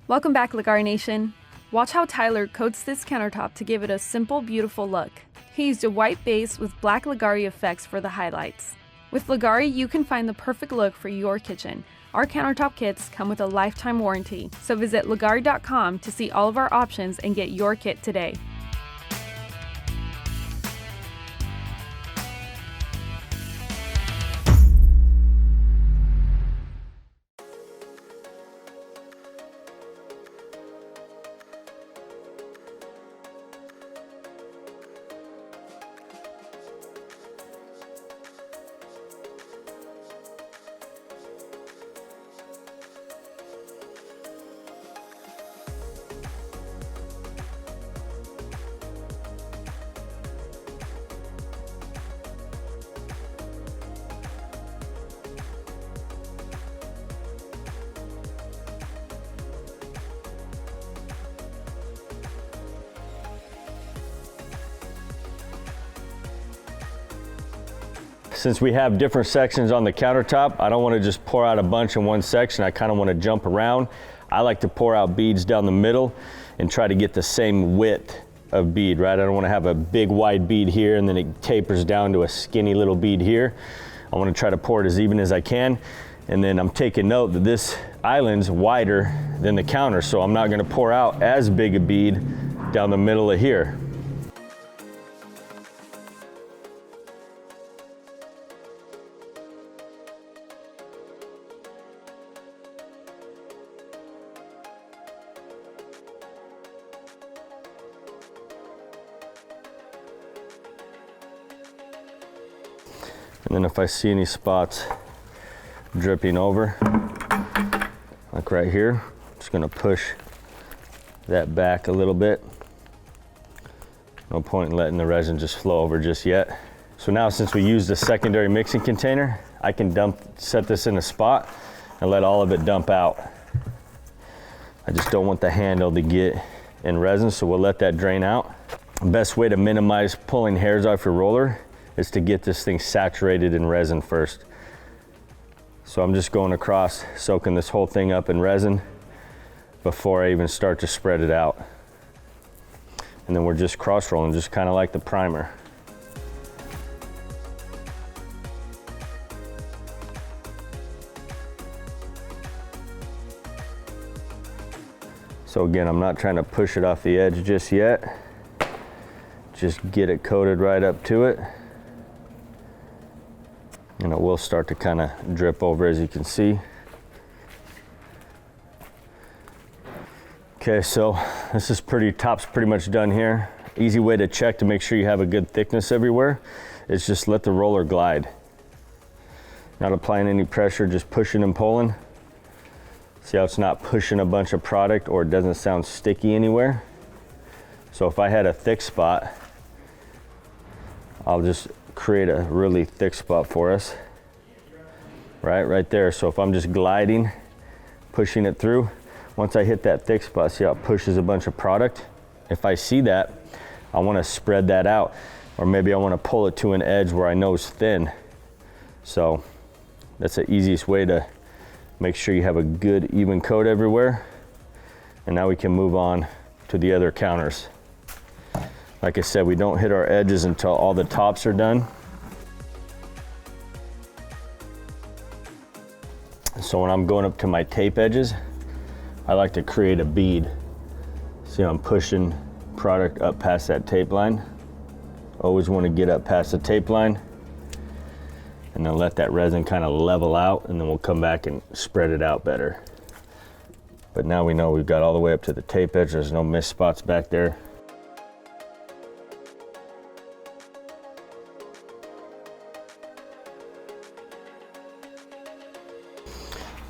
Welcome back, Leggari Nation. Watch how Tylor coats this countertop to give it a simple, beautiful look. He used a white base with black Leggari effects for the highlights. With Leggari, you can find the perfect look for your kitchen. Our countertop kits come with a lifetime warranty, so visit Leggari.com to see all of our options and get your kit today. Since we have different sections on the countertop, I don't want to just pour out a bunch in one section. I kind of want to jump around. I like to pour out beads down the middle and try to get the same width of bead, right? I don't want to have a big wide bead here and then it tapers down to a skinny little bead here. I want to try to pour it as even as I can. And then I'm taking note that this island's wider than the counter, so I'm not going to pour out as big a bead down the middle of here. And then if I see any spots dripping over, like right here, I'm just gonna push that back a little bit. No point in letting the resin just flow over just yet. So now, since we used a secondary mixing container, I can set this in a spot and let all of it dump out. I just don't want the handle to get in resin, so we'll let that drain out. The best way to minimize pulling hairs off your roller is to get this thing saturated in resin first. So I'm just going across, soaking this whole thing up in resin before I even start to spread it out. And then we're just cross rolling, just kind of like the primer. So again, I'm not trying to push it off the edge just yet. Just get it coated right up to it. And it will start to kind of drip over, as you can see. Okay, so this is top's pretty much done here. Easy way to check to make sure you have a good thickness everywhere is just let the roller glide. Not applying any pressure, just pushing and pulling. See how it's not pushing a bunch of product or it doesn't sound sticky anywhere. So if I had a thick spot, I'll just create a really thick spot for us, right there. So if I'm just gliding, pushing it through, once I hit that thick spot, see how it pushes a bunch of product? If I see that, I want to spread that out, or maybe I want to pull it to an edge where I know it's thin. So that's the easiest way to make sure you have a good even coat everywhere. And now we can move on to the other counters. Like I said, we don't hit our edges until all the tops are done. So when I'm going up to my tape edges, I like to create a bead. See how I'm pushing product up past that tape line? Always want to get up past the tape line and then let that resin kind of level out, and then we'll come back and spread it out better. But now we know we've got all the way up to the tape edge. There's no missed spots back there.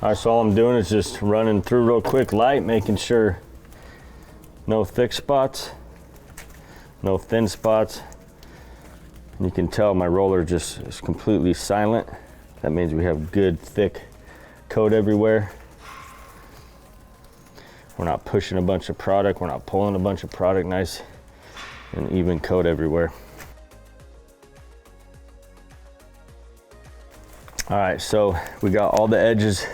All right, so all I'm doing is just running through real quick, light, making sure no thick spots, no thin spots. And you can tell my roller just is completely silent. That means we have good, thick coat everywhere. We're not pushing a bunch of product. We're not pulling a bunch of product. Nice and even coat everywhere. All right, so we got all the edges,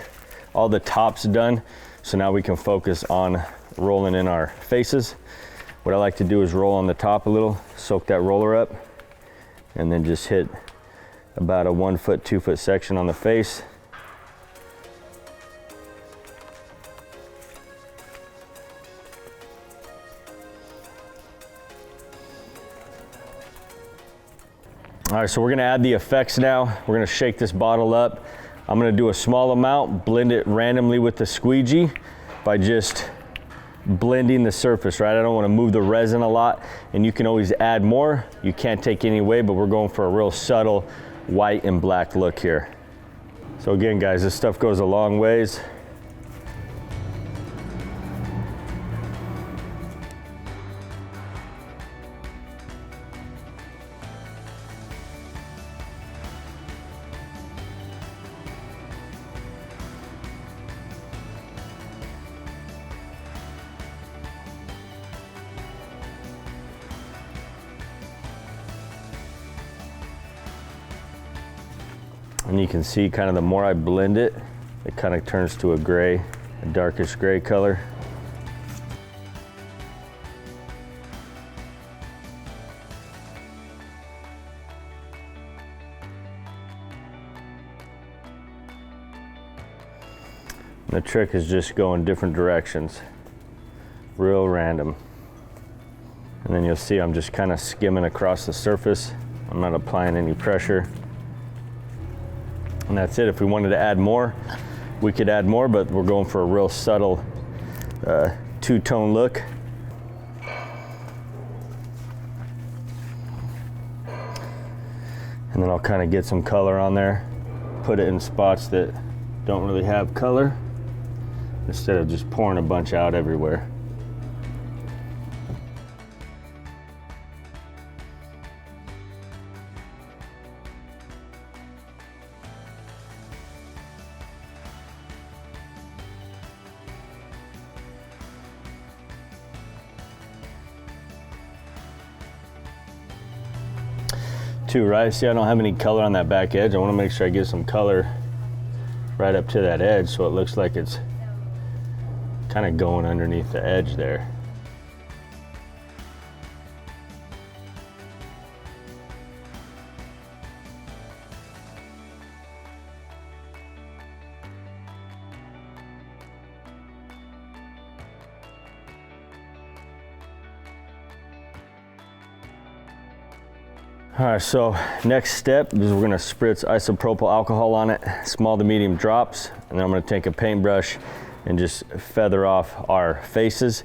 all the tops done. So now we can focus on rolling in our faces. What I like to do is roll on the top a little, soak that roller up, and then just hit about a 1 foot, 2 foot section on the face. All right, so we're gonna add the effects now. We're gonna shake this bottle up. I'm gonna do a small amount, blend it randomly with the squeegee by just blending the surface, right? I don't wanna move the resin a lot, and you can always add more. You can't take any away, but we're going for a real subtle white and black look here. So again, guys, this stuff goes a long ways. And you can see kind of the more I blend it, it kind of turns to a gray, a darkish gray color. And the trick is just going different directions, real random. And then you'll see I'm just kind of skimming across the surface. I'm not applying any pressure. And that's it. If we wanted to add more, we could add more, but we're going for a real subtle two-tone look. And then I'll kind of get some color on there, put it in spots that don't really have color, instead of just pouring a bunch out everywhere. Too, right? See, I don't have any color on that back edge. I want to make sure I get some color right up to that edge so it looks like it's kind of going underneath the edge there. All right, so next step is we're gonna spritz isopropyl alcohol on it, small to medium drops, and then I'm gonna take a paintbrush and just feather off our faces,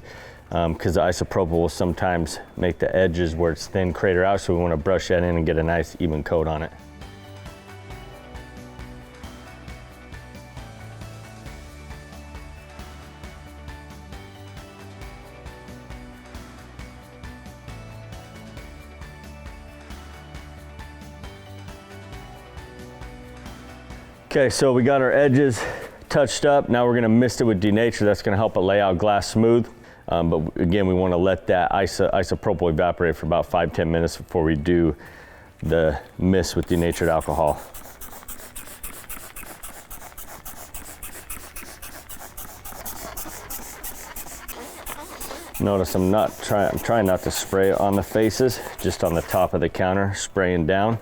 because the isopropyl will sometimes make the edges where it's thin crater out, so we wanna brush that in and get a nice even coat on it. Okay, so we got our edges touched up. Now we're gonna mist it with Denatured. That's gonna help it lay out glass smooth. But again, we wanna let that isopropyl evaporate for about 5–10 minutes before we do the mist with Denatured alcohol. Notice I'm trying not to spray it on the faces, just on the top of the counter, spraying down.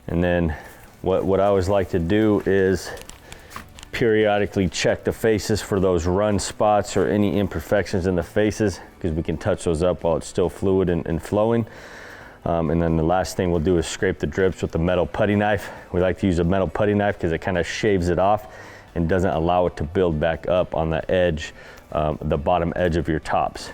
And then what I always like to do is periodically check the faces for those run spots or any imperfections in the faces, because we can touch those up while it's still fluid and flowing. And then the last thing we'll do is scrape the drips with a metal putty knife. We like to use a metal putty knife because it kind of shaves it off and doesn't allow it to build back up on the edge, the bottom edge of your tops.